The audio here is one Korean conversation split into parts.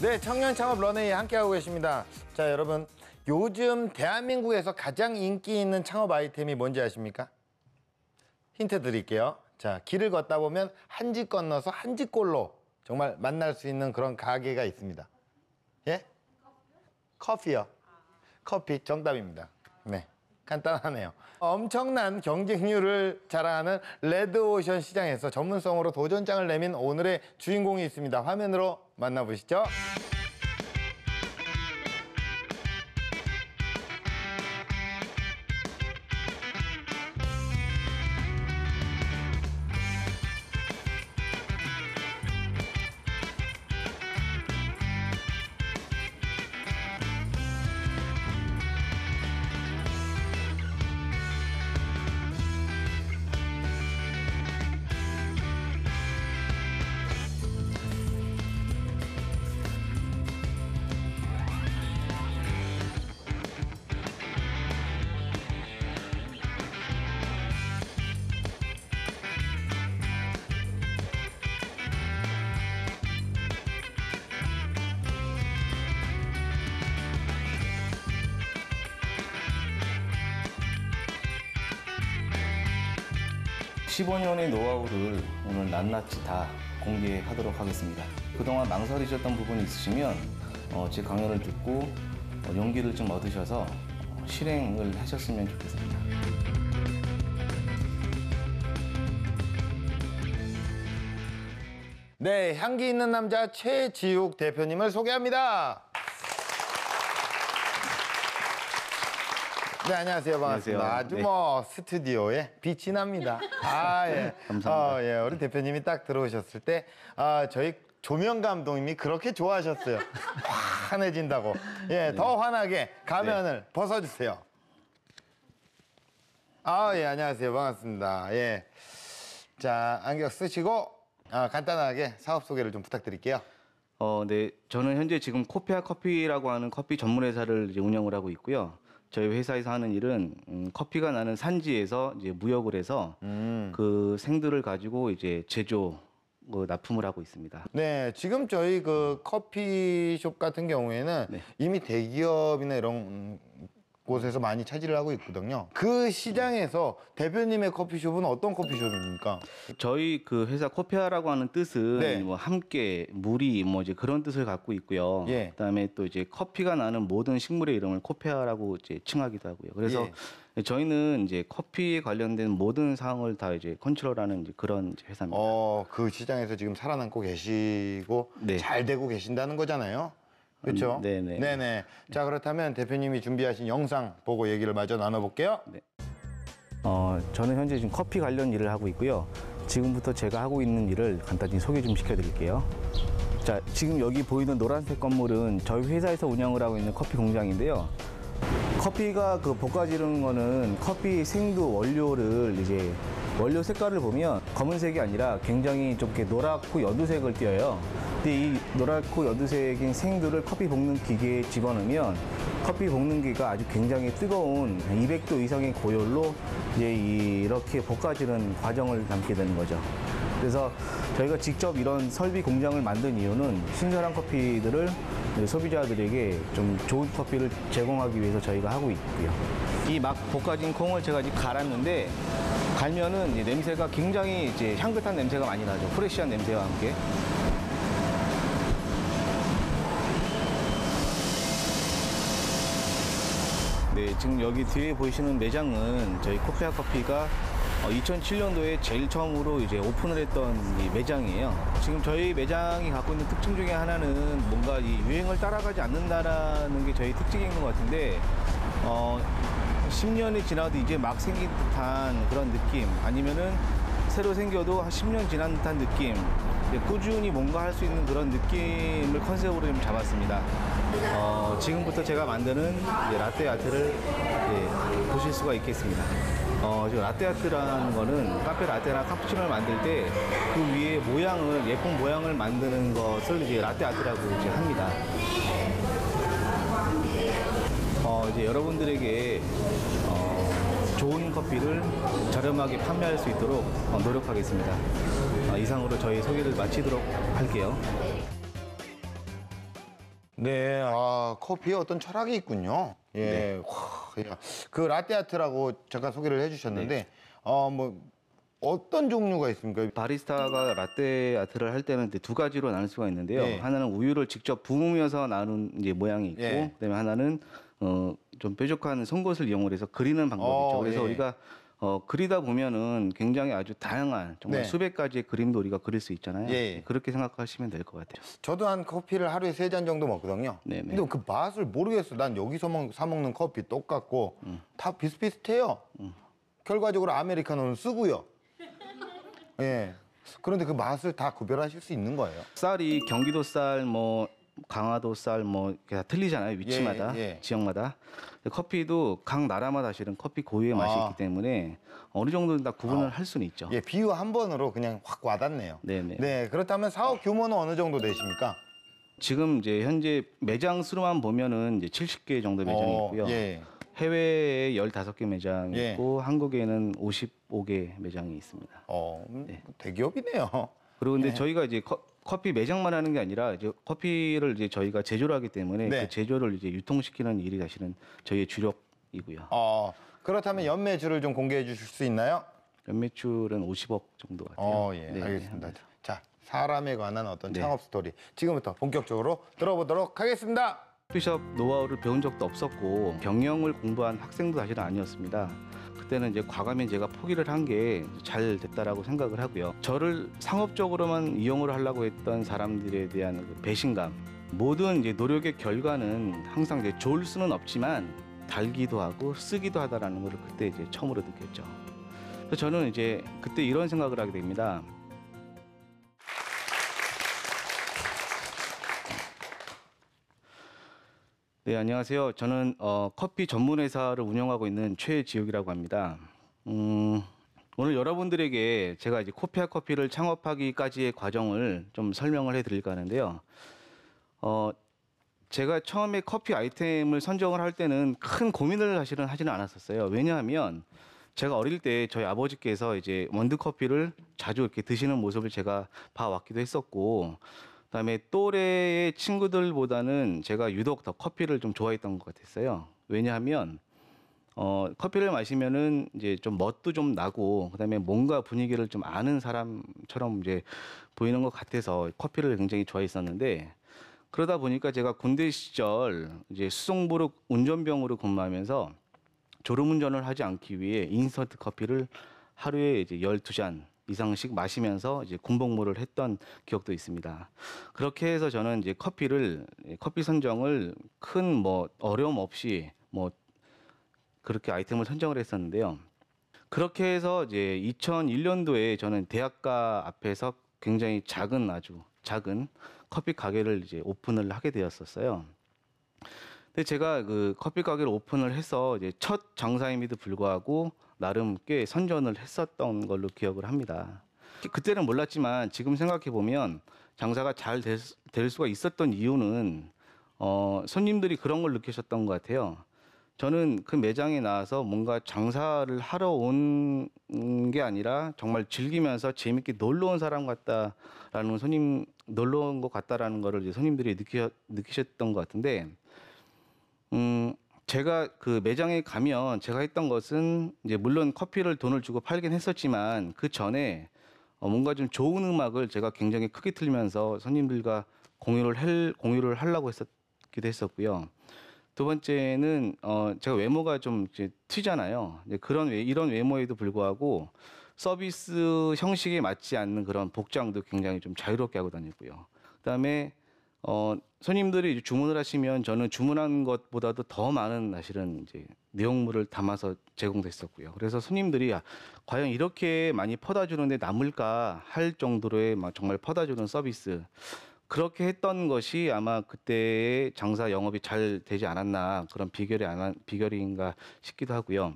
네, 청년 창업 런웨이 함께하고 계십니다. 자, 여러분, 요즘 대한민국에서 가장 인기 있는 창업 아이템이 뭔지 아십니까? 힌트 드릴게요. 자, 길을 걷다 보면 한 집 건너서 한 집꼴로 정말 만날 수 있는 그런 가게가 있습니다. 예? 커피요. 커피 정답입니다. 네, 간단하네요. 엄청난 경쟁률을 자랑하는 레드오션 시장에서 전문성으로 도전장을 내민 오늘의 주인공이 있습니다. 화면으로 만나보시죠. (15년의) 노하우를 오늘 낱낱이 다 공개하도록 하겠습니다. 그동안 망설이셨던 부분이 있으시면 제 강연을 듣고 용기를 좀 얻으셔서 실행을 하셨으면 좋겠습니다. 네, 향기 있는 남자 최지욱 대표님을 소개합니다. 네, 안녕하세요. 반갑습니다. 안녕하세요. 아주 네. 뭐 스튜디오에 빛이 납니다. 아, 예. 감사합니다. 예. 우리 대표님이 딱 들어오셨을 때 저희 조명 감독님이 그렇게 좋아하셨어요. 환해진다고. 예, 더 환하게 가면을 벗어주세요. 예, 안녕하세요. 반갑습니다. 예. 자, 안경 쓰시고 간단하게 사업 소개를 좀 부탁드릴게요. 네, 저는 현재 지금 코페아 커피라고 하는 커피 전문 회사를 이제 운영을 하고 있고요. 저희 회사에서 하는 일은 커피가 나는 산지에서 이제 무역을 해서 그 생두를 가지고 이제 제조, 납품을 하고 있습니다. 네, 지금 저희 그 커피숍 같은 경우에는 네. 이미 대기업이나 이런 곳에서 많이 차지를 하고 있거든요. 그 시장에서 대표님의 커피숍은 어떤 커피숍입니까? 저희 그 회사 코페아라고 하는 뜻은 네. 뭐 함께, 무리, 뭐 이제 그런 뜻을 갖고 있고요. 예. 그다음에 또 이제 커피가 나는 모든 식물의 이름을 코페아라고 이제 칭하기도 하고요. 그래서 저희는 이제 커피에 관련된 모든 사항을 다 이제 컨트롤하는 이제 그런 이제 회사입니다. 그 시장에서 지금 살아남고 계시고 네. 잘 되고 계신다는 거잖아요. 그렇죠? 네네. 네네. 자, 그렇다면 대표님이 준비하신 영상 보고 얘기를 마저 나눠볼게요. 네. 저는 현재 지금 커피 관련 일을 하고 있고요. 지금부터 제가 하고 있는 일을 간단히 소개 좀 시켜드릴게요. 자, 지금 여기 보이는 노란색 건물은 저희 회사에서 운영을 하고 있는 커피 공장인데요. 커피가 볶아지는 거는 커피 생두 원료를 이제 원료 색깔을 보면 검은색이 아니라 굉장히 좀 이렇게 노랗고 연두색을 띄어요. 근데 이 노랗고 연두색인 생두를 커피 볶는 기계에 집어넣으면 커피 볶는 기가 아주 굉장히 뜨거운 200도 이상의 고열로 이제 이렇게 볶아지는 과정을 담게 되는 거죠. 그래서 저희가 직접 이런 설비 공장을 만든 이유는 신선한 커피들을 소비자들에게 좀 좋은 커피를 제공하기 위해서 저희가 하고 있고요. 이 막 볶아진 콩을 제가 이제 갈았는데 갈면은 이제 냄새가 굉장히 이제 향긋한 냄새가 많이 나죠. 프레시한 냄새와 함께. 네, 지금 여기 뒤에 보이시는 매장은 저희 코페아 커피가 2007년도에 제일 처음으로 이제 오픈을 했던 이 매장이에요. 지금 저희 매장이 갖고 있는 특징 중에 하나는 뭔가 이 유행을 따라가지 않는다라는 게 저희 특징인 것 같은데, 10년이 지나도 이제 막 생긴 듯한 그런 느낌, 아니면은 새로 생겨도 한 10년 지난 듯한 느낌, 꾸준히 뭔가 할 수 있는 그런 느낌을 컨셉으로 좀 잡았습니다. 지금부터 제가 만드는 이제 라떼 아트를 보실 수가 있겠습니다. 지금 라떼 아트라는 거는 카페 라떼나 카푸치노를 만들 때 그 위에 모양을, 예쁜 모양을 만드는 것을 이제 라떼 아트라고 이제 합니다. 이제 여러분들에게 좋은 커피를 저렴하게 판매할 수 있도록 노력하겠습니다. 이상으로 저희 소개를 마치도록 할게요. 네, 아, 커피에 어떤 철학이 있군요. 예, 와, 야. 그 라떼아트라고 잠깐 소개를 해주셨는데, 뭐 어떤 종류가 있습니까? 바리스타가 라떼 아트를 할 때는 이제 두 가지로 나눌 수가 있는데요. 예. 하나는 우유를 직접 부으면서 나눈 이제 모양이 있고, 예. 그다음에 하나는 좀 뾰족한 송곳을 이용을 해서 그리는 방법이죠. 그래서 예. 우리가 그리다 보면은 굉장히 아주 다양한 정말 네. 수백 가지의 그림도 우리가 그릴 수 있잖아요. 예. 그렇게 생각하시면 될 것 같아요. 저도 한 커피를 하루에 3잔 정도 먹거든요. 네네. 근데 그 맛을 모르겠어. 난 여기서 사 먹는 커피 똑같고 다 비슷비슷해요. 결과적으로 아메리카노는 쓰고요. 예. 그런데 그 맛을 다 구별하실 수 있는 거예요. 쌀이 경기도 쌀, 뭐 강화도 쌀, 뭐 이렇게 다 틀리잖아요. 위치마다, 예, 예. 지역마다. 커피도 각 나라마다 사실은 커피 고유의 맛이 있기 때문에 어느 정도는 다 구분을 할 수는 있죠. 예, 비유 한 번으로 그냥 확 와닿네요. 네네. 네, 그렇다면 사업 규모는 어느 정도 되십니까? 지금 이제 현재 매장 수로만 보면은 이제 70개 정도 매장이 있고요. 예. 해외에 15개 매장이 예. 있고 한국에는 55개 매장이 있습니다. 대기업이네요. 그리고 근데 저희가 이제 커피 매장만 하는 게 아니라 이제 커피를 이제 저희가 제조를 하기 때문에 네. 그 제조를 이제 유통시키는 일이 사실은 저희의 주력이고요. 그렇다면 연매출을 좀 공개해 주실 수 있나요? 연매출은 50억 정도 같아요. 예, 네, 알겠습니다. 자, 사람에 관한 어떤 네. 창업 스토리 지금부터 본격적으로 들어보도록 하겠습니다. 커피숍 노하우를 배운 적도 없었고 경영을 공부한 학생도 사실은 아니었습니다. 그때는 이제 과감히 제가 포기를 한 게 잘 됐다라고 생각을 하고요. 저를 상업적으로만 이용을 하려고 했던 사람들에 대한 그 배신감, 모든 이제 노력의 결과는 항상 이제 좋을 수는 없지만 달기도 하고 쓰기도 하다라는 걸 그때 이제 처음으로 느꼈죠. 그래서 저는 이제 그때 이런 생각을 하게 됩니다. 네, 안녕하세요. 저는 커피 전문 회사를 운영하고 있는 최지욱이라고 합니다. 오늘 여러분들에게 제가 이제 코피아 커피를 창업하기까지의 과정을 좀 설명을 해드릴까 하는데요. 제가 처음에 커피 아이템을 선정을 할 때는 큰 고민을 사실은 하지는 않았었어요. 왜냐하면 제가 어릴 때 저희 아버지께서 이제 원두 커피를 자주 이렇게 드시는 모습을 제가 봐왔기도 했었고, 그다음에 또래의 친구들보다는 제가 유독 더 커피를 좀 좋아했던 것 같았어요. 왜냐하면 커피를 마시면은 이제 좀 멋도 좀 나고, 그다음에 뭔가 분위기를 좀 아는 사람처럼 이제 보이는 것 같아서 커피를 굉장히 좋아했었는데, 그러다 보니까 제가 군대 시절 이제 수송부로 운전병으로 근무하면서 졸음운전을 하지 않기 위해 인스턴트 커피를 하루에 이제 12잔 이상씩 마시면서 이제 군복무를 했던 기억도 있습니다. 그렇게 해서 저는 이제 커피 선정을 큰 뭐 어려움 없이 뭐 그렇게 아이템을 선정을 했었는데요. 그렇게 해서 이제 2001년도에 저는 대학가 앞에서 굉장히 아주 작은 커피 가게를 이제 오픈을 하게 되었었어요. 근데 제가 그 커피 가게를 오픈을 해서 이제 첫 장사임에도 불구하고 나름 꽤 선전을 했었던 걸로 기억을 합니다. 그때는 몰랐지만 지금 생각해 보면 장사가 잘 될 수가 있었던 이유는 손님들이 그런 걸 느끼셨던 것 같아요. 저는 그 매장에 나와서 뭔가 장사를 하러 온 게 아니라 정말 즐기면서 재밌게 놀러 온 사람 같다라는 놀러 온 것 같다라는 거를 이제 손님들이 느끼셨던 것 같은데, 제가 그 매장에 가면 제가 했던 것은 이제 물론 커피를 돈을 주고 팔긴 했었지만 그 전에 뭔가 좀 좋은 음악을 제가 굉장히 크게 틀면서 손님들과 공유를 하려고 했었기도 했었고요. 두 번째는 제가 외모가 좀 이제 튀잖아요. 이제 이런 외모에도 불구하고 서비스 형식에 맞지 않는 그런 복장도 굉장히 좀 자유롭게 하고 다녔고요. 그다음에 손님들이 이제 주문을 하시면 저는 주문한 것보다도 더 많은 사실은 이제 내용물을 담아서 제공됐었고요. 그래서 손님들이 과연 이렇게 많이 퍼다 주는데 남을까 할 정도로의 막 정말 퍼다 주는 서비스, 그렇게 했던 것이 아마 그때의 장사 영업이 잘 되지 않았나, 그런 비결인가 싶기도 하고요.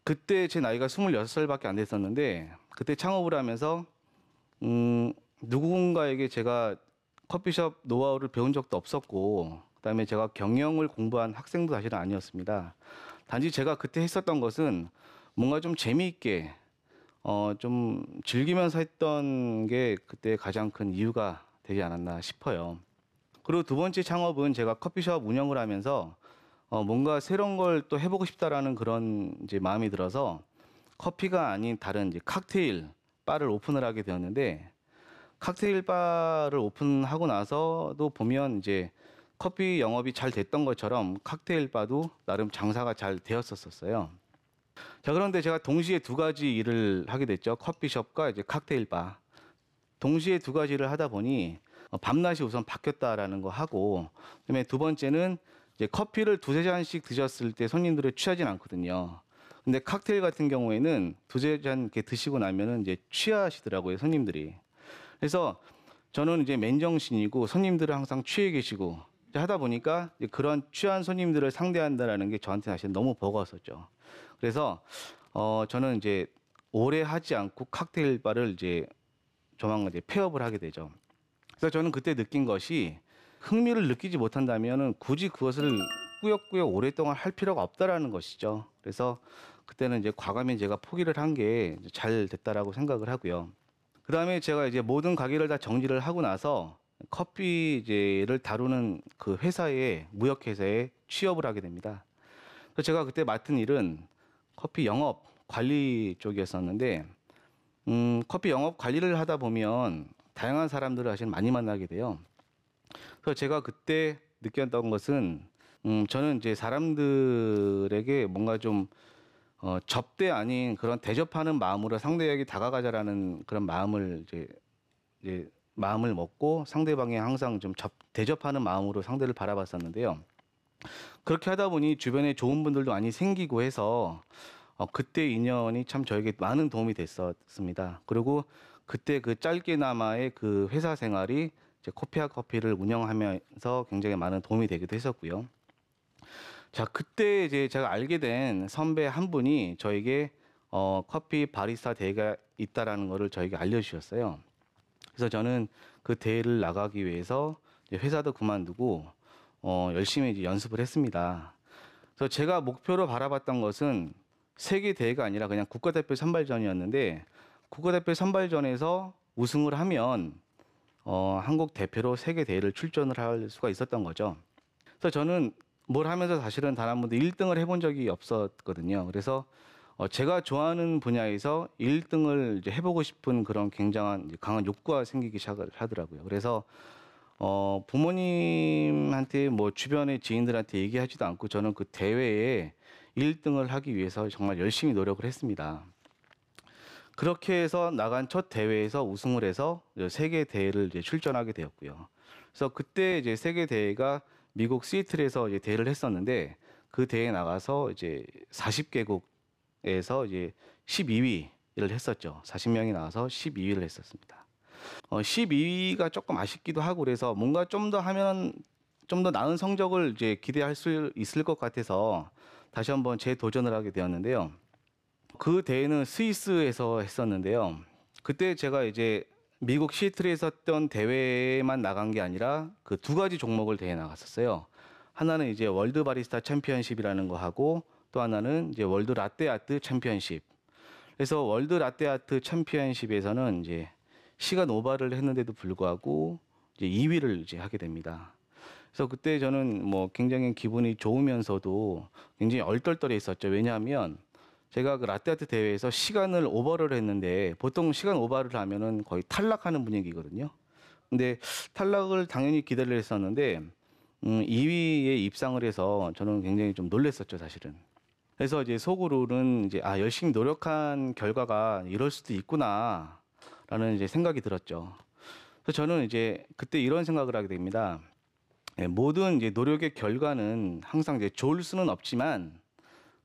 그때 제 나이가 26살밖에 안 됐었는데 그때 창업을 하면서 누군가에게 제가 커피숍 노하우를 배운 적도 없었고, 그다음에 제가 경영을 공부한 학생도 사실은 아니었습니다. 단지 제가 그때 했었던 것은 뭔가 좀 재미있게 좀 즐기면서 했던 게 그때 가장 큰 이유가 되지 않았나 싶어요. 그리고 두 번째 창업은 제가 커피숍 운영을 하면서 뭔가 새로운 걸 또 해보고 싶다라는 그런 이제 마음이 들어서 커피가 아닌 다른 이제 칵테일 바를 오픈을 하게 되었는데, 칵테일 바를 오픈하고 나서도 보면 이제 커피 영업이 잘 됐던 것처럼 칵테일 바도 나름 장사가 잘 되었었어요. 자, 그런데 제가 동시에 두 가지 일을 하게 됐죠. 커피숍과 이제 칵테일 바. 동시에 두 가지를 하다 보니 밤낮이 우선 바뀌었다라는 거 하고, 그다음에 두 번째는 이제 커피를 두세 잔씩 드셨을 때 손님들이 취하진 않거든요. 근데 칵테일 같은 경우에는 두세 잔 이렇게 드시고 나면은 이제 취하시더라고요, 손님들이. 그래서 저는 이제 맨정신이고 손님들은 항상 취해 계시고 하다 보니까 이제 그런 취한 손님들을 상대한다라는 게 저한테 사실 너무 버거웠었죠. 그래서 저는 이제 오래 하지 않고 칵테일 바를 이제 조만간 이제 폐업을 하게 되죠. 그래서 저는 그때 느낀 것이, 흥미를 느끼지 못한다면은 굳이 그것을 꾸역꾸역 오랫동안 할 필요가 없다라는 것이죠. 그래서 그때는 이제 과감히 제가 포기를 한 게 잘 됐다라고 생각을 하고요. 그 다음에 제가 이제 모든 가게를 다 정리를 하고 나서 커피제를 다루는 그 회사에, 무역회사에 취업을 하게 됩니다. 그래서 제가 그때 맡은 일은 커피 영업 관리 쪽이었었는데, 커피 영업 관리를 하다 보면 다양한 사람들을 사실 많이 만나게 돼요. 그래서 제가 그때 느꼈던 것은, 저는 이제 사람들에게 뭔가 좀 접대 아닌 그런 대접하는 마음으로 상대에게 다가가자라는 그런 마음을 이제 마음을 먹고 상대방이 항상 좀 대접하는 마음으로 상대를 바라봤었는데요. 그렇게 하다 보니 주변에 좋은 분들도 많이 생기고 해서 그때 인연이 참 저에게 많은 도움이 됐었습니다. 그리고 그때 그 짧게나마의 그 회사 생활이 이제 코피아 커피를 운영하면서 굉장히 많은 도움이 되기도 했었고요. 자, 그때 이제 제가 알게 된 선배 한 분이 저에게 커피 바리스타 대회가 있다라는 거를 저에게 알려주셨어요. 그래서 저는 그 대회를 나가기 위해서 이제 회사도 그만두고 열심히 이제 연습을 했습니다. 그래서 제가 목표로 바라봤던 것은 세계 대회가 아니라 그냥 국가대표 선발전이었는데, 국가대표 선발전에서 우승을 하면 한국 대표로 세계 대회를 출전을 할 수가 있었던 거죠. 그래서 저는 뭘 하면서 사실은 단 한 번도 1등을 해본 적이 없었거든요. 그래서 제가 좋아하는 분야에서 1등을 이제 해보고 싶은 그런 굉장한 이제 강한 욕구가 생기기 시작을 하더라고요. 그래서 부모님한테 뭐 주변의 지인들한테 얘기하지도 않고 저는 그 대회에 1등을 하기 위해서 정말 열심히 노력을 했습니다. 그렇게 해서 나간 첫 대회에서 우승을 해서 세계 대회를 이제 출전하게 되었고요. 그래서 그때 이제 세계 대회가 미국 시애틀에서 이제 대회를 했었는데, 그 대회에 나가서 이제 40개국에서 이제 12위를 했었죠. 40명이 나와서 12위를 했었습니다. 12위가 조금 아쉽기도 하고, 그래서 뭔가 좀 더 하면 좀 더 나은 성적을 이제 기대할 수 있을 것 같아서 다시 한번 재도전을 하게 되었는데요. 그 대회는 스위스에서 했었는데요. 그때 제가 이제 미국 시애틀에서 했던 대회만 나간 게 아니라 그 두 가지 종목을 대회 나갔었어요. 하나는 이제 월드 바리스타 챔피언십이라는 거 하고, 또 하나는 이제 월드 라떼 아트 챔피언십. 그래서 월드 라떼 아트 챔피언십에서는 이제 시간 오버를 했는데도 불구하고 이제 2위를 이제 하게 됩니다. 그래서 그때 저는 뭐 굉장히 기분이 좋으면서도 굉장히 얼떨떨했었죠. 왜냐하면 제가 그 라떼아트 대회에서 시간을 오버를 했는데, 보통 시간 오버를 하면은 거의 탈락하는 분위기거든요. 근데 탈락을 당연히 기대를 했었는데 2위에 입상을 해서 저는 굉장히 좀 놀랬었죠, 사실은. 그래서 이제 속으로는 이제 열심히 노력한 결과가 이럴 수도 있구나라는 이제 생각이 들었죠. 그래서 저는 이제 그때 이런 생각을 하게 됩니다. 모든 이제 노력의 결과는 항상 이제 좋을 수는 없지만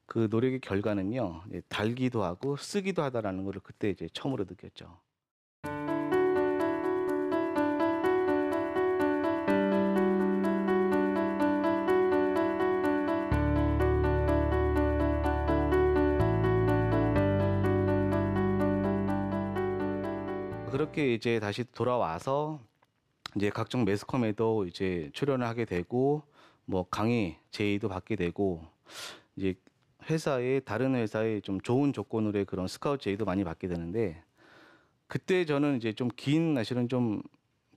그 노력의 결과는요, 달기도 하고 쓰기도 하다라는 것을 그때 이제 처음으로 느꼈죠. 그렇게 이제 다시 돌아와서 이제 각종 매스컴에도 이제 출연을 하게 되고, 뭐 강의 제의도 받게 되고, 이제 다른 회사에 좀 좋은 조건으로의 그런 스카우트 제의도 많이 받게 되는데, 그때 저는 이제 좀 사실은 좀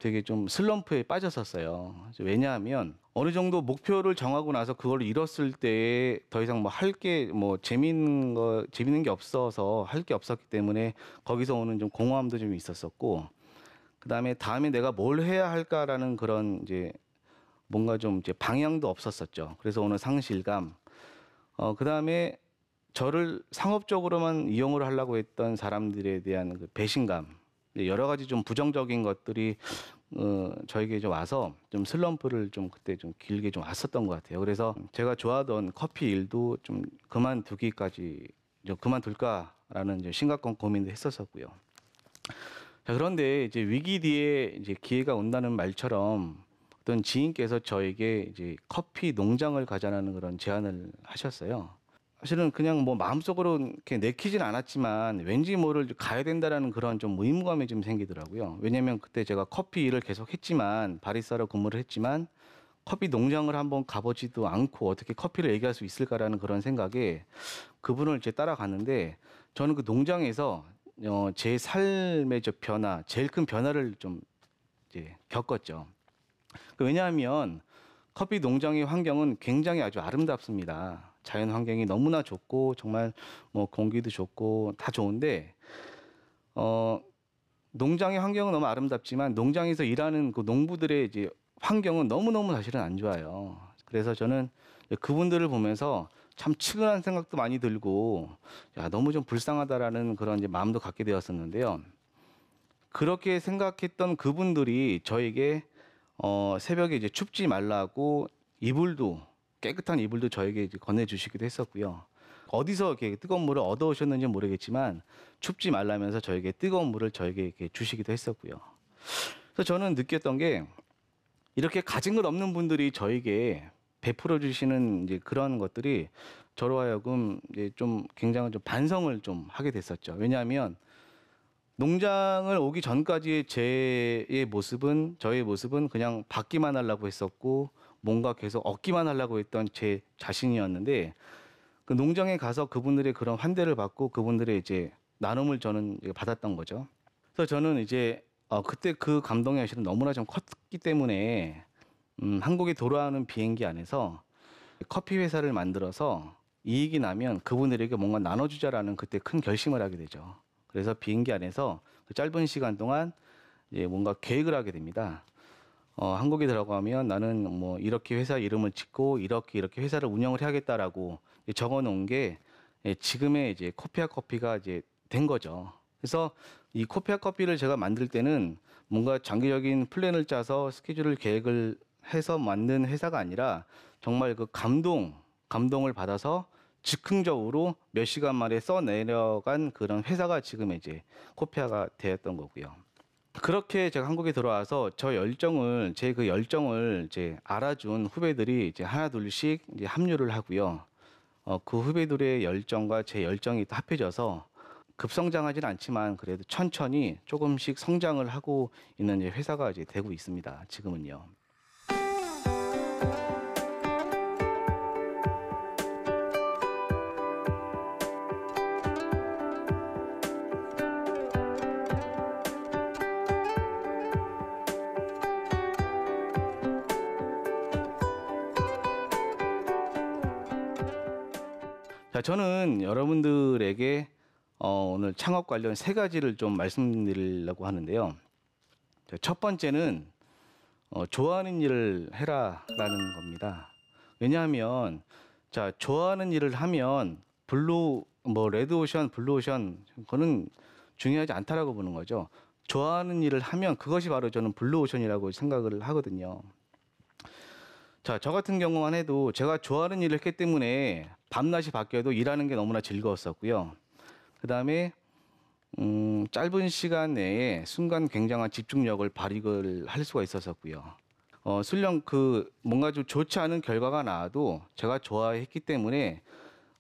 되게 좀 슬럼프에 빠졌었어요. 왜냐하면 어느 정도 목표를 정하고 나서 그걸 이뤘을 때 더 이상 뭐 할 게 뭐 재밌는 게 없어서 할 게 없었기 때문에 거기서 오는 좀 공허함도 좀 있었었고, 그다음에 다음에 내가 뭘 해야 할까라는 그런 이제 뭔가 좀 이제 방향도 없었었죠. 그래서 오는 상실감. 그다음에 저를 상업적으로만 이용을 하려고 했던 사람들에 대한 그 배신감. 여러 가지 좀 부정적인 것들이 저에게 좀 와서 좀 슬럼프를 좀 그때 좀 길게 좀 왔었던 것 같아요. 그래서 제가 좋아하던 커피 일도 좀 그만두기까지 좀 그만둘까라는 이제 심각한 고민도 했었었고요. 자, 그런데 이제 위기 뒤에 이제 기회가 온다는 말처럼 어떤 지인께서 저에게 이제 커피 농장을 가자는 그런 제안을 하셨어요. 사실은 그냥 뭐 마음속으로 이렇게 내키진 않았지만 왠지 모를 가야 된다라는 그런 좀 의무감이 좀 생기더라고요. 왜냐면 그때 제가 커피 일을 계속 했지만, 바리스타로 근무를 했지만 커피 농장을 한번 가보지도 않고 어떻게 커피를 얘기할 수 있을까라는 그런 생각에 그분을 이제 따라갔는데, 저는 그 농장에서 제 삶의 저 변화, 제일 큰 변화를 좀 이제 겪었죠. 왜냐하면 커피 농장의 환경은 굉장히 아주 아름답습니다. 자연 환경이 너무나 좋고 정말 뭐 공기도 좋고 다 좋은데, 농장의 환경은 너무 아름답지만 농장에서 일하는 그 농부들의 이제 환경은 너무너무 사실은 안 좋아요. 그래서 저는 그분들을 보면서 참 측은한 생각도 많이 들고, 야, 너무 좀 불쌍하다라는 그런 이제 마음도 갖게 되었었는데요. 그렇게 생각했던 그분들이 저에게 새벽에 이제 춥지 말라고 이불도, 깨끗한 이불도 저에게 이제 건네주시기도 했었고요. 어디서 이렇게 뜨거운 물을 얻어오셨는지 모르겠지만 춥지 말라면서 저에게 뜨거운 물을 저에게 이렇게 주시기도 했었고요. 그래서 저는 느꼈던 게, 이렇게 가진 것 없는 분들이 저에게 베풀어 주시는 이제 그런 것들이 저로 하여금 이제 좀 굉장히 좀 반성을 좀 하게 됐었죠. 왜냐하면 농장을 오기 전까지의 저의 모습은 그냥 받기만 하려고 했었고 뭔가 계속 얻기만 하려고 했던 제 자신이었는데, 그 농장에 가서 그분들의 그런 환대를 받고 그분들의 이제 나눔을 저는 받았던 거죠. 그래서 저는 이제 그때 그 감동이 사실은 너무나 좀 컸기 때문에 한국에 돌아오는 비행기 안에서 커피 회사를 만들어서 이익이 나면 그분들에게 뭔가 나눠주자라는 그때 큰 결심을 하게 되죠. 그래서 비행기 안에서 그 짧은 시간 동안 이제 뭔가 계획을 하게 됩니다. 한국에 들어가면 나는 뭐 이렇게 회사 이름을 짓고 이렇게 회사를 운영을 해야겠다라고 적어 놓은 게 지금의 이제 코피아 커피가 이제 된 거죠. 그래서 이 코피아 커피를 제가 만들 때는 뭔가 장기적인 플랜을 짜서 스케줄을 계획을 해서 만든 회사가 아니라 정말 그 감동을 받아서 즉흥적으로 몇 시간 만에 써 내려간 그런 회사가 지금 이제 코피아가 되었던 거고요. 그렇게 제가 한국에 들어와서 제 그 열정을 이제 알아준 후배들이 이제 하나 둘씩 이제 합류를 하고요. 그 후배들의 열정과 제 열정이 또 합해져서 급성장하진 않지만 그래도 천천히 조금씩 성장을 하고 있는 이제 회사가 이제 되고 있습니다. 지금은요. 자, 저는 여러분들에게 오늘 창업 관련 세 가지를 좀 말씀드리려고 하는데요. 자, 첫 번째는 좋아하는 일을 해라라는 겁니다. 왜냐하면 자, 좋아하는 일을 하면 레드오션, 블루오션 그거는 중요하지 않다라고 보는 거죠. 좋아하는 일을 하면 그것이 바로 저는 블루오션이라고 생각을 하거든요. 자, 저 같은 경우만 해도 제가 좋아하는 일을 했기 때문에 밤낮이 바뀌어도 일하는 게 너무나 즐거웠었고요. 그다음에 짧은 시간 내에 순간 굉장한 집중력을 발휘를 할 수가 있었었고요. 설령 뭔가 좀 좋지 않은 결과가 나와도 제가 좋아했기 때문에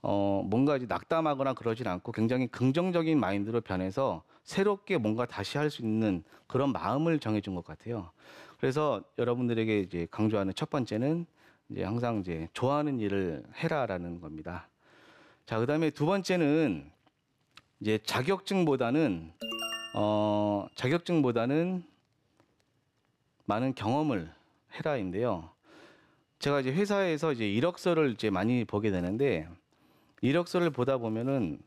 뭔가 이제 낙담하거나 그러진 않고 굉장히 긍정적인 마인드로 변해서 새롭게 뭔가 다시 할 수 있는 그런 마음을 정해준 것 같아요. 그래서 여러분들에게 이제 강조하는 첫 번째는 이제 항상 이제 좋아하는 일을 해라라는 겁니다. 자, 그다음에 두 번째는 이제 자격증보다는 많은 경험을 해라인데요. 제가 이제 회사에서 이제 이력서를 이제 많이 보게 되는데 이력서를 보다 보면은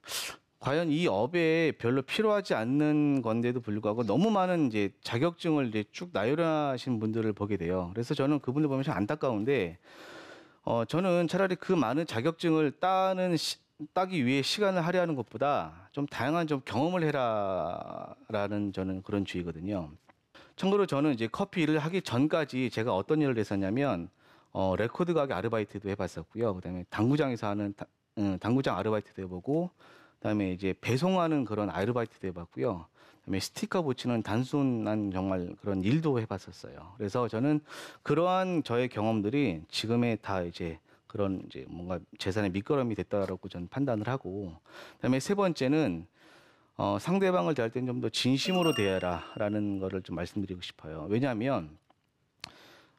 과연 이 업에 별로 필요하지 않는 건데도 불구하고 너무 많은 이제 자격증을 이제 쭉 나열하신 분들을 보게 돼요. 그래서 저는 그분들 보면 참 안타까운데 저는 차라리 그 많은 자격증을 따기 위해 시간을 할애하는 것보다 좀 다양한 좀 경험을 해라라는 저는 그런 주의거든요. 참고로 저는 이제 커피 일을 하기 전까지 제가 어떤 일을 했었냐면 레코드 가게 아르바이트도 해봤었고요. 그다음에 당구장에서 하는 당구장 아르바이트도 해보고, 그다음에 이제 배송하는 그런 아르바이트도 해봤고요. 그다음에 스티커 붙이는 단순한 정말 그런 일도 해봤었어요. 그래서 저는 그러한 저의 경험들이 지금의 다 이제 그런 이제 뭔가 재산의 밑거름이 됐다라고 저는 판단을 하고, 그다음에 세 번째는 상대방을 대할 때는 좀 더 진심으로 대해라라는 거를 좀 말씀드리고 싶어요. 왜냐하면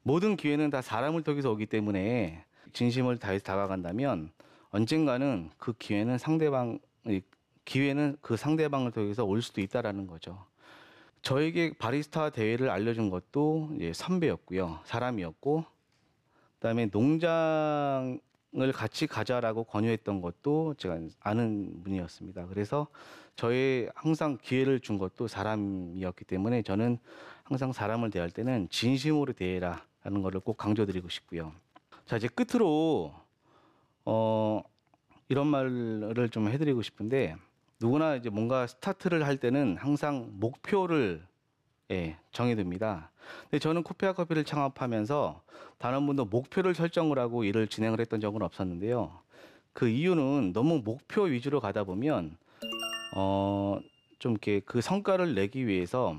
모든 기회는 다 사람을 통해서 오기 때문에 진심을 다해서 다가간다면 언젠가는 그 기회는 그 상대방을 통해서 올 수도 있다라는 거죠. 저에게 바리스타 대회를 알려준 것도 이제 선배였고요, 사람이었고, 그다음에 농장을 같이 가자라고 권유했던 것도 제가 아는 분이었습니다. 그래서 저의 항상 기회를 준 것도 사람이었기 때문에 저는 항상 사람을 대할 때는 진심으로 대해라라는 것을 꼭 강조드리고 싶고요. 자, 이제 끝으로 이런 말을 좀 해드리고 싶은데, 누구나 이제 뭔가 스타트를 할 때는 항상 목표를 정해둡니다. 근데 저는 코피아 커피를 창업하면서 단 한 번도 목표를 설정을 하고 일을 진행을 했던 적은 없었는데요. 그 이유는 너무 목표 위주로 가다 보면 좀 이렇게 그 성과를 내기 위해서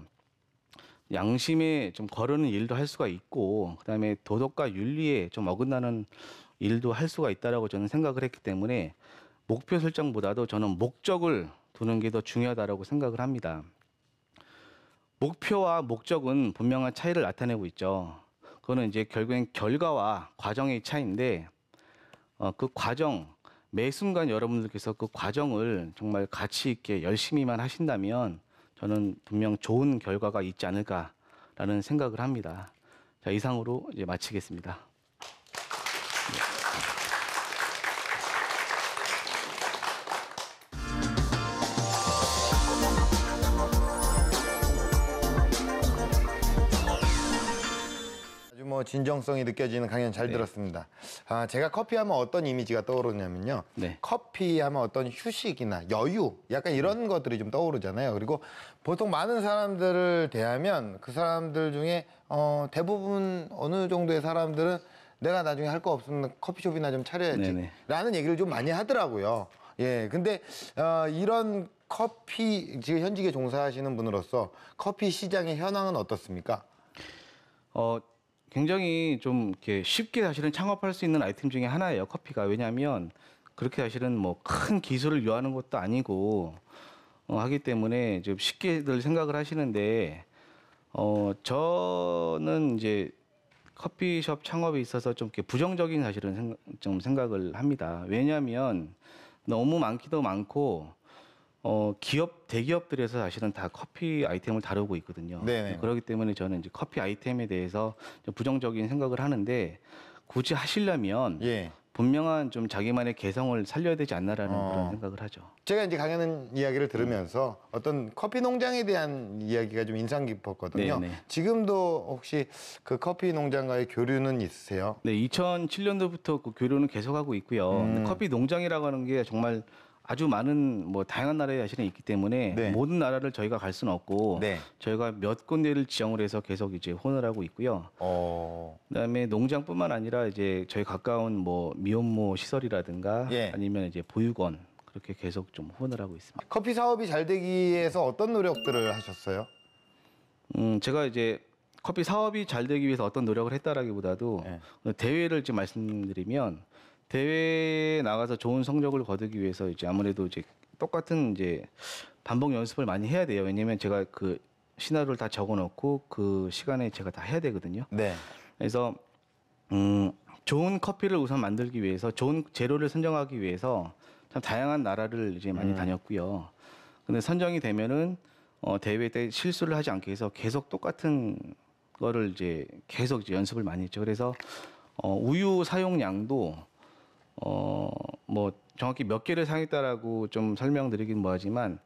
양심에 좀 거르는 일도 할 수가 있고, 그다음에 도덕과 윤리에 좀 어긋나는 일도 할 수가 있다라고 저는 생각을 했기 때문에 목표 설정보다도 저는 목적을 두는 게 더 중요하다라고 생각을 합니다. 목표와 목적은 분명한 차이를 나타내고 있죠. 그거는 이제 결국엔 결과와 과정의 차이인데, 그 과정, 매 순간 여러분들께서 그 과정을 정말 가치 있게 열심히만 하신다면 저는 분명 좋은 결과가 있지 않을까라는 생각을 합니다. 자, 이상으로 이제 마치겠습니다. 아주 뭐 진정성이 느껴지는 강연 잘 들었습니다. 제가 커피하면 어떤 이미지가 떠오르냐면요. 네. 커피하면 어떤 휴식이나 여유, 약간 이런 것들이 좀 떠오르잖아요. 그리고 보통 많은 사람들을 대하면 그 사람들 중에 대부분 어느 정도의 사람들은 내가 나중에 할 거 없으면 커피숍이나 좀 차려야지 네네. 라는 얘기를 좀 많이 하더라고요. 예, 근데 이런 커피, 지금 현직에 종사하시는 분으로서 커피 시장의 현황은 어떻습니까? 굉장히 좀 이렇게 쉽게 사실은 창업할 수 있는 아이템 중에 하나예요, 커피가. 왜냐하면 그렇게 사실은 뭐 큰 기술을 요하는 것도 아니고 하기 때문에 좀 쉽게들 생각을 하시는데, 저는 이제 커피숍 창업에 있어서 좀 이렇게 부정적인 사실은 좀 생각을 합니다. 왜냐하면 너무 많기도 많고 대기업들에서 사실은 다 커피 아이템을 다루고 있거든요. 네네. 그렇기 때문에 저는 이제 커피 아이템에 대해서 좀 부정적인 생각을 하는데, 굳이 하시려면 예. 분명한 좀 자기만의 개성을 살려야 되지 않나라는 그런 생각을 하죠. 제가 이제 강연 이야기를 들으면서 어떤 커피 농장에 대한 이야기가 좀 인상 깊었거든요. 네네. 지금도 혹시 그 커피 농장과의 교류는 있으세요? 네, 2007년도부터 그 교류는 계속하고 있고요. 근데 커피 농장이라고 하는 게 정말 아주 많은 뭐 다양한 나라에 사실은 있기 때문에 네. 모든 나라를 저희가 갈 수는 없고 네. 저희가 몇 군데를 지정을 해서 계속 이제 혼을 하고 있고요. 그다음에 농장뿐만 아니라 이제 저희 가까운 뭐 미혼모 시설이라든가 예. 아니면 이제 보육원, 그렇게 계속 좀 혼을 하고 있습니다. 커피 사업이 잘 되기 위해서 어떤 노력들을 하셨어요? 제가 이제 커피 사업이 잘 되기 위해서 어떤 노력을 했다라기보다도 대회를 좀 말씀드리면, 대회에 나가서 좋은 성적을 거두기 위해서 이제 아무래도 이제 똑같은 이제 반복 연습을 많이 해야 돼요. 왜냐면 제가 그 시나리오를 다 적어놓고 그 시간에 제가 다 해야 되거든요. 네. 그래서 좋은 커피를 우선 만들기 위해서, 좋은 재료를 선정하기 위해서 참 다양한 나라를 이제 많이 다녔고요. 근데 선정이 되면은 대회 때 실수를 하지 않기 위해서 계속 똑같은 거를 이제 계속 이제 연습을 많이 했죠. 그래서 우유 사용량도 뭐 정확히 몇 개를 사용했다라고 좀 설명드리긴 뭐하지만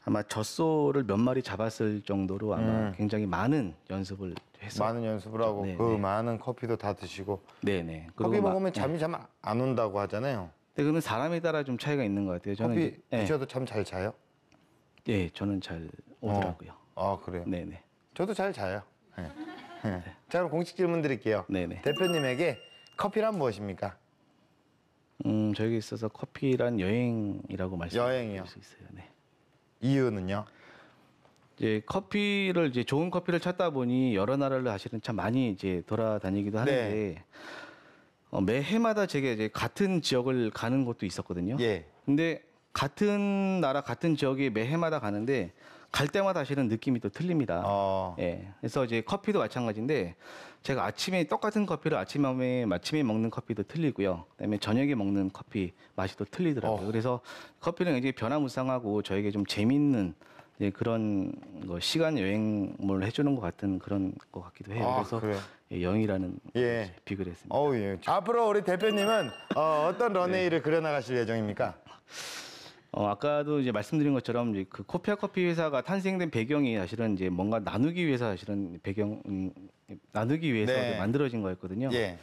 아마 젖소를 몇 마리 잡았을 정도로 아마 굉장히 많은 연습을 했어요. 많은 연습을 하고 네, 그 네. 많은 커피도 다 드시고 네네. 커피 먹으면 잠이 참 안 온다고 하잖아요. 네, 그건 사람에 따라 좀 차이가 있는 것 같아요. 저는 커피 이제, 네, 드셔도 참 잘 자요? 네, 저는 잘 오더라고요. 아 그래요? 네네. 저도 잘 자요. 네. 네. 자 그럼 공식 질문 드릴게요. 네네. 대표님에게 커피란 무엇입니까? 저에게 있어서 커피란 여행이라고 말씀드릴 여행이요? 수 있어요. 네. 이유는요? 이제 커피를 이제 좋은 커피를 찾다 보니 여러 나라를 사실은 참 많이 이제 돌아다니기도 하는데 매 해마다 제가 이제 같은 지역을 가는 곳도 있었거든요. 예. 근데 같은 나라 같은 지역에 매 해마다 가는데 갈 때마다 사실은 느낌이 또 틀립니다. 예. 그래서 이제 커피도 마찬가지인데 제가 아침에 똑같은 커피를 아침에 먹는 커피도 틀리고요. 그다음에 저녁에 먹는 커피 맛이 또 틀리더라고요. 그래서 커피는 굉장히 변화무쌍하고 저에게 좀 재밌는 그런 시간 여행을 해주는 것 같은 그런 것 같기도 해요. 그래서 그래요? 예, 영이라는 예. 비교를 했습니다. 예. 앞으로 우리 대표님은 어떤 런웨이를 그려나가실 예정입니까? 아까도 이제 말씀드린 것처럼 이제 그 코피아 커피 회사가 탄생된 배경이 사실은 이제 뭔가 나누기 위해서 사실은 나누기 위해서 네. 만들어진 거였거든요. 예.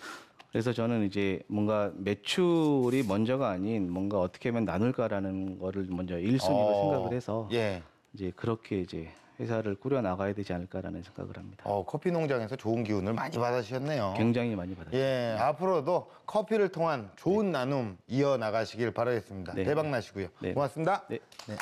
그래서 저는 이제 뭔가 매출이 먼저가 아닌 뭔가 어떻게 하면 나눌까라는 거를 먼저 1순위로 생각을 해서 예. 이제 그렇게 이제 회사를 꾸려 나가야 되지 않을까라는 생각을 합니다. 커피 농장에서 좋은 기운을 많이 받으셨네요. 굉장히 많이 받았어요. 예, 앞으로도 커피를 통한 좋은 나눔 이어나가시길 바라겠습니다. 네. 대박 나시고요. 네. 고맙습니다. 네. 네.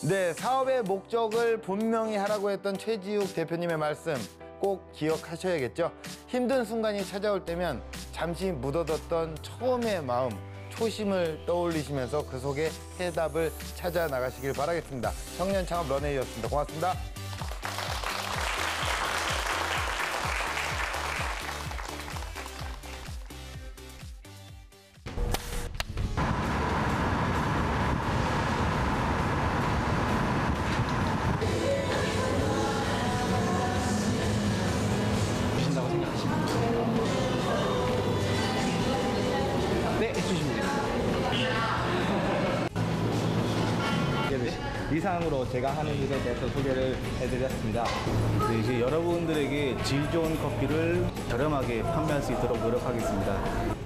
네, 사업의 목적을 분명히 하라고 했던 최지욱 대표님의 말씀 꼭 기억하셔야겠죠. 힘든 순간이 찾아올 때면 잠시 묻어뒀던 처음의 마음, 초심을 떠올리시면서 그 속에 해답을 찾아 나가시길 바라겠습니다. 청년 창업 런웨이였습니다. 고맙습니다. 주신다고 생각하시면 네, 해주시면 됩니다. 이상으로 제가 하는 일에 대해서 소개를 해드렸습니다. 네, 이제 여러분들에게 질 좋은 커피를 저렴하게 판매할 수 있도록 노력하겠습니다.